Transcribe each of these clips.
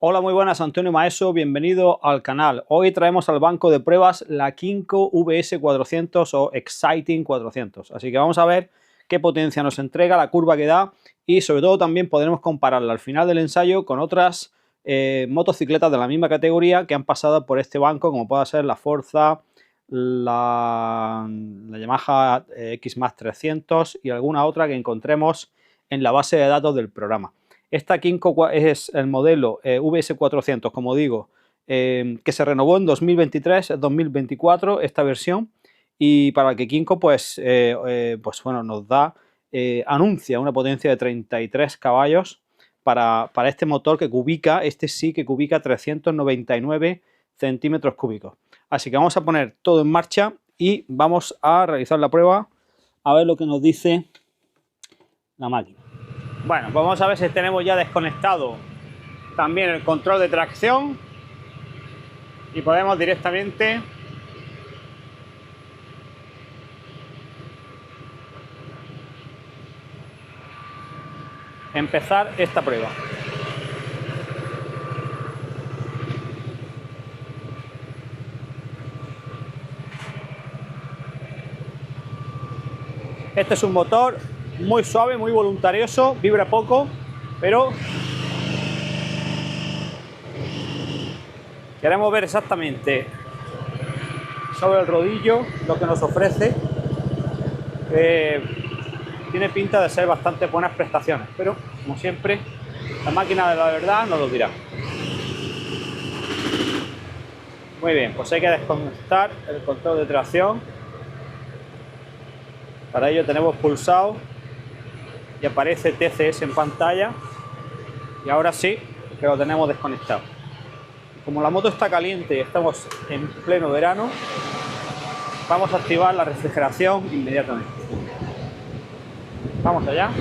Hola, muy buenas, Antonio Maeso, bienvenido al canal. Hoy traemos al banco de pruebas la Kymco VS400 o Exciting 400. Así que vamos a ver qué potencia nos entrega, la curva que da y sobre todo también podremos compararla al final del ensayo con otras motocicletas de la misma categoría que han pasado por este banco, como pueda ser la Forza, la Yamaha X-Max 300 y alguna otra que encontremos en la base de datos del programa. Esta Kymco es el modelo VS400, como digo, que se renovó en 2023-2024 esta versión, y para que Kymco pues bueno, nos da, anuncia una potencia de 33 caballos para este motor que cubica, este sí que cubica 399 centímetros cúbicos. Así que vamos a poner todo en marcha y vamos a realizar la prueba a ver lo que nos dice la máquina. Bueno, pues vamos a ver si tenemos ya desconectado también el control de tracción y podemos directamente empezar esta prueba. Este es un motor muy suave, muy voluntarioso, vibra poco, pero queremos ver exactamente sobre el rodillo lo que nos ofrece. Tiene pinta de ser bastante buenas prestaciones, pero como siempre la máquina de la verdad nos lo dirá. Muy bien, pues hay que desconectar el control de tracción. Para ello tenemos pulsado y aparece TCS en pantalla, y ahora sí que lo tenemos desconectado. Como la moto está caliente y estamos en pleno verano, vamos a activar la refrigeración inmediatamente. Vamos allá.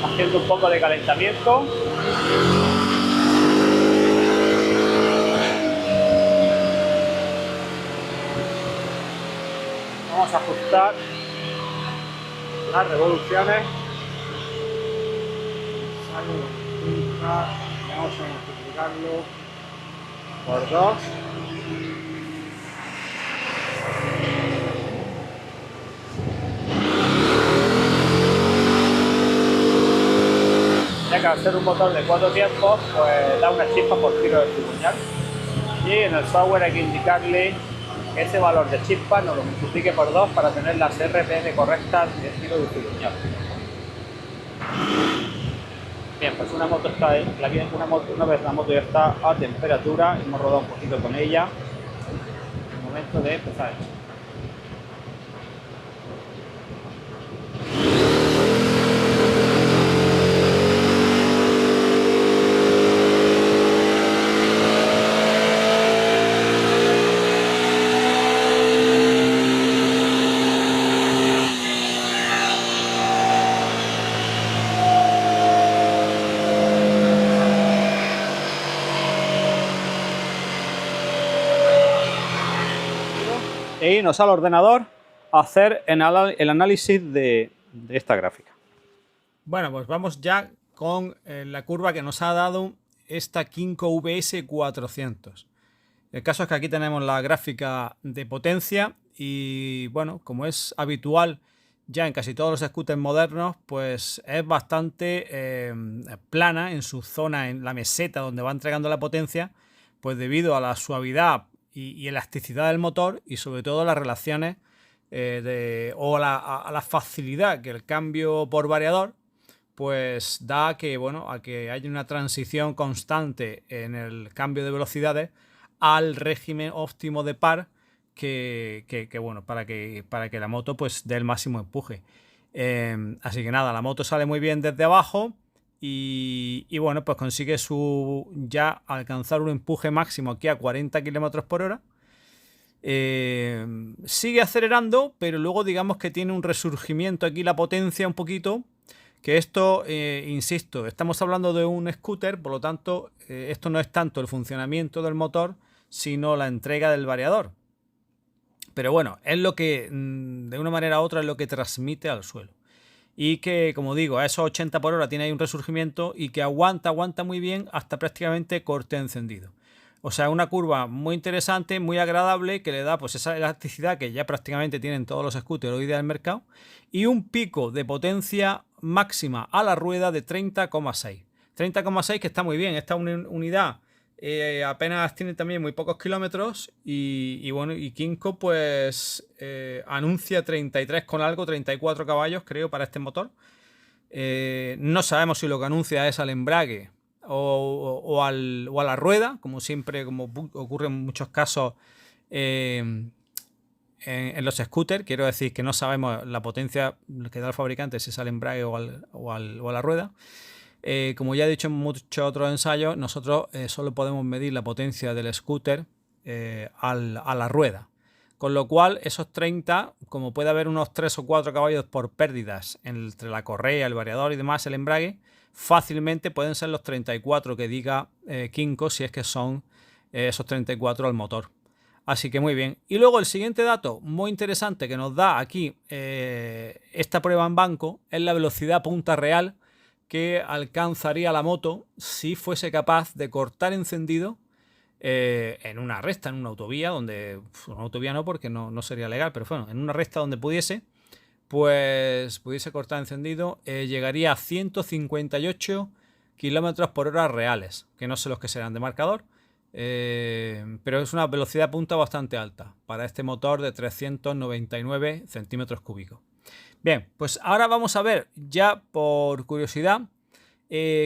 Haciendo un poco de calentamiento. Vamos a ajustar las revoluciones. Vamos a multiplicarlo por 2. Ya que al ser un motor de 4 tiempos, pues da una chispa por giro de cigüeñal. Y en el software hay que indicarle que ese valor de chispa nos lo multiplique por 2 para tener las RPM correctas de giro de cigüeñal. Bien, pues una moto está, una vez la moto ya está a temperatura, hemos rodado un poquito con ella, es el momento de empezar. E irnos al ordenador a hacer el análisis de esta gráfica. Bueno, pues vamos ya con la curva que nos ha dado esta Kymco VS400. El caso es que aquí tenemos la gráfica de potencia y bueno, como es habitual ya en casi todos los scooters modernos, pues es bastante plana en su zona, en la meseta donde va entregando la potencia, pues debido a la suavidad y elasticidad del motor y sobre todo las relaciones a la facilidad que el cambio por variador pues da que, bueno, a que haya una transición constante en el cambio de velocidades al régimen óptimo de par bueno, para que la moto pues dé el máximo empuje. Así que nada, la moto sale muy bien desde abajo y bueno, pues consigue ya alcanzar un empuje máximo aquí a 40 km por hora. Sigue acelerando, pero luego digamos que tiene un resurgimiento aquí la potencia un poquito, que esto, insisto, estamos hablando de un scooter, por lo tanto esto no es tanto el funcionamiento del motor, sino la entrega del variador. Pero bueno, es lo que de una manera u otra es lo que transmite al suelo. Y que, como digo, a esos 80 por hora tiene ahí un resurgimiento y que aguanta muy bien hasta prácticamente corte encendido. O sea, una curva muy interesante, muy agradable, que le da pues esa elasticidad que ya prácticamente tienen todos los scooters hoy día del mercado, y un pico de potencia máxima a la rueda de 30,6. 30,6 que está muy bien. Esta unidad apenas tiene también muy pocos kilómetros y bueno, y Kymco pues anuncia 33 con algo, 34 caballos creo para este motor. No sabemos si lo que anuncia es al embrague o a la rueda, como siempre, como ocurre en muchos casos en los scooters. Quiero decir que no sabemos la potencia que da el fabricante, si es al embrague o a la rueda. Como ya he dicho en muchos otros ensayos, nosotros solo podemos medir la potencia del scooter a la rueda. Con lo cual, esos 30, como puede haber unos 3 o 4 caballos por pérdidas entre la correa, el variador y demás, el embrague, fácilmente pueden ser los 34 que diga Kymco, si es que son esos 34 al motor. Así que muy bien. Y luego el siguiente dato muy interesante que nos da aquí esta prueba en banco es la velocidad punta real que alcanzaría la moto si fuese capaz de cortar encendido en una recta, en una autovía, donde una autovía no, porque no sería legal, pero bueno, en una recta donde pudiese cortar encendido, llegaría a 158 kilómetros por hora reales, que no sé los que serán de marcador, pero es una velocidad punta bastante alta para este motor de 399 centímetros cúbicos. Bien, pues ahora vamos a ver, ya por curiosidad,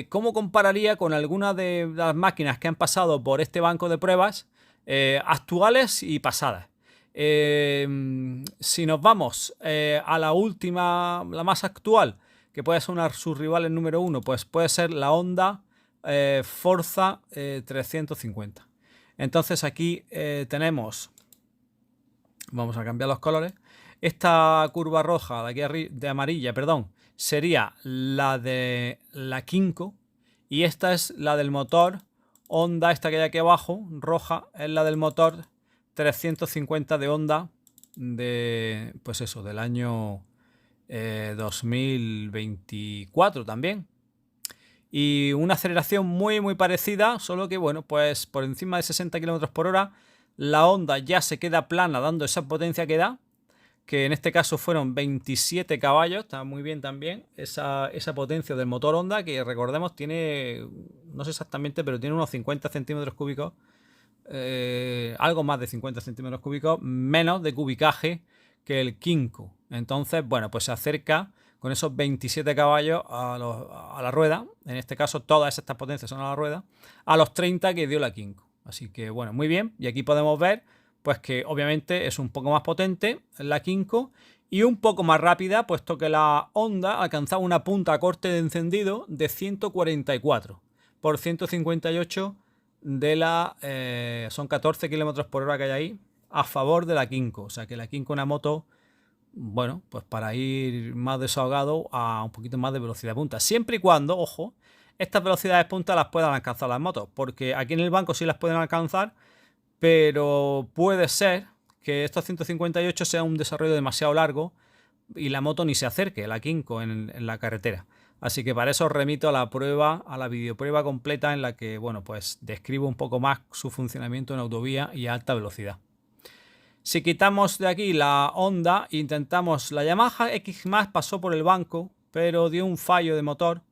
cómo compararía con algunas de las máquinas que han pasado por este banco de pruebas actuales y pasadas. Si nos vamos a la última, la más actual, que puede ser su rival en número 1, pues puede ser la Honda Forza 350. Entonces aquí tenemos, vamos a cambiar los colores. Esta curva roja de aquí de amarilla, perdón, sería la de la Kymco, y esta es la del motor Honda, esta que hay aquí abajo, roja, es la del motor 350 de Honda de, pues eso, del año 2024 también. Y una aceleración muy parecida, solo que bueno, pues por encima de 60 km por hora la Honda ya se queda plana dando esa potencia que da, que en este caso fueron 27 caballos, está muy bien también esa potencia del motor Honda, que recordemos tiene, no sé exactamente, pero tiene unos 50 centímetros cúbicos, algo más de 50 centímetros cúbicos, menos de cubicaje que el Kymco. Entonces, bueno, pues se acerca con esos 27 caballos a la rueda, en este caso todas estas potencias son a la rueda, a los 30 que dio la Kymco. Así que bueno, muy bien, y aquí podemos ver pues que obviamente es un poco más potente la Kymco y un poco más rápida, puesto que la Honda alcanzaba una punta a corte de encendido de 144 por 158 de la... son 14 km por hora que hay ahí a favor de la Kymco. O sea que la Kymco es una moto, bueno, pues para ir más desahogado a un poquito más de velocidad punta. Siempre y cuando, ojo, estas velocidades punta las puedan alcanzar las motos, porque aquí en el banco sí las pueden alcanzar, pero puede ser que estos 158 sea un desarrollo demasiado largo y la moto ni se acerque, la Kymco, en la carretera. Así que para eso os remito a la prueba, a la videoprueba completa, en la que, bueno, pues describo un poco más su funcionamiento en autovía y a alta velocidad. Si quitamos de aquí la Honda, intentamos, la Yamaha X-Max pasó por el banco, pero dio un fallo de motor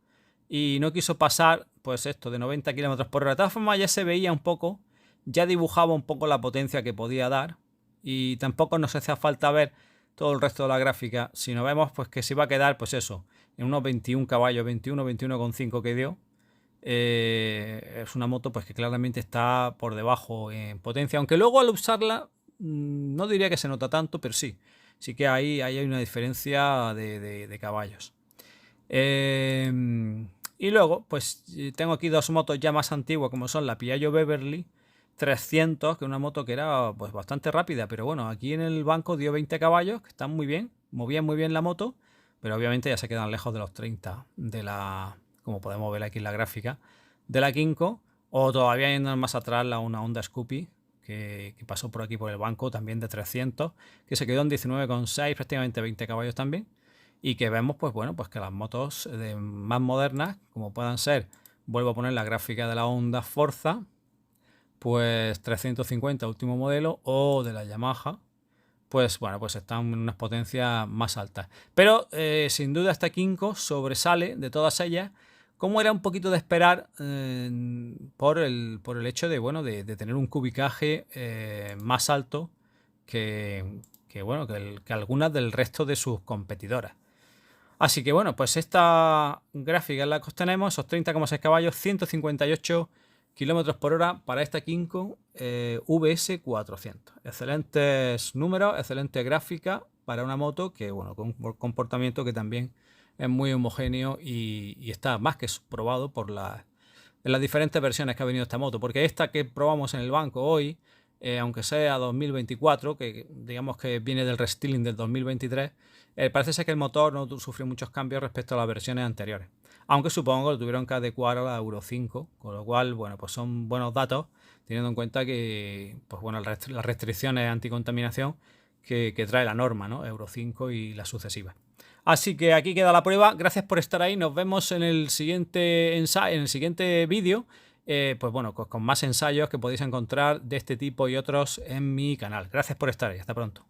y no quiso pasar, pues esto, de 90 km por hora. De todas formas ya se veía un poco, ya dibujaba un poco la potencia que podía dar, y tampoco nos hacía falta ver todo el resto de la gráfica, sino vemos pues que se iba a quedar, pues eso, en unos 21 caballos, 21,5 que dio. Es una moto pues que claramente está por debajo en potencia, aunque luego al usarla no diría que se nota tanto, pero sí que ahí hay una diferencia de caballos. Y luego pues tengo aquí dos motos ya más antiguas, como son la Piaggio Beverly 300, que es una moto que era pues bastante rápida, pero bueno, aquí en el banco dio 20 caballos, que están muy bien, movían muy bien la moto, pero obviamente ya se quedan lejos de los 30 de la, como podemos ver aquí en la gráfica, de la Kymco, o todavía yendo más atrás una Honda Scoopy que pasó por aquí por el banco también de 300, que se quedó en 19,6, prácticamente 20 caballos también, y que vemos pues bueno, pues que las motos más modernas, como puedan ser, vuelvo a poner la gráfica de la Honda Forza, pues 350 último modelo, o de la Yamaha, pues bueno, pues están en unas potencias más altas. Pero sin duda esta Kinko sobresale de todas ellas, como era un poquito de esperar, por el hecho de, bueno, de tener un cubicaje más alto bueno, que algunas del resto de sus competidoras. Así que bueno, pues esta gráfica es la que obtenemos, esos 30,6 caballos, 158 kilómetros por hora para esta Kinko VS 400. Excelentes números, excelente gráfica para una moto que, bueno, con un comportamiento que también es muy homogéneo y está más que probado por en las diferentes versiones que ha venido esta moto. Porque esta que probamos en el banco hoy, aunque sea 2024, que digamos que viene del restyling del 2023, parece ser que el motor no sufrió muchos cambios respecto a las versiones anteriores. Aunque supongo que lo tuvieron que adecuar a la Euro 5, con lo cual, bueno, pues son buenos datos, teniendo en cuenta que, pues bueno, las restricciones anticontaminación que trae la norma, ¿no? Euro 5 y las sucesivas. Así que aquí queda la prueba. Gracias por estar ahí. Nos vemos en el siguiente ensayo, en el siguiente vídeo. Pues bueno, con más ensayos que podéis encontrar de este tipo y otros en mi canal. Gracias por estar ahí. Hasta pronto.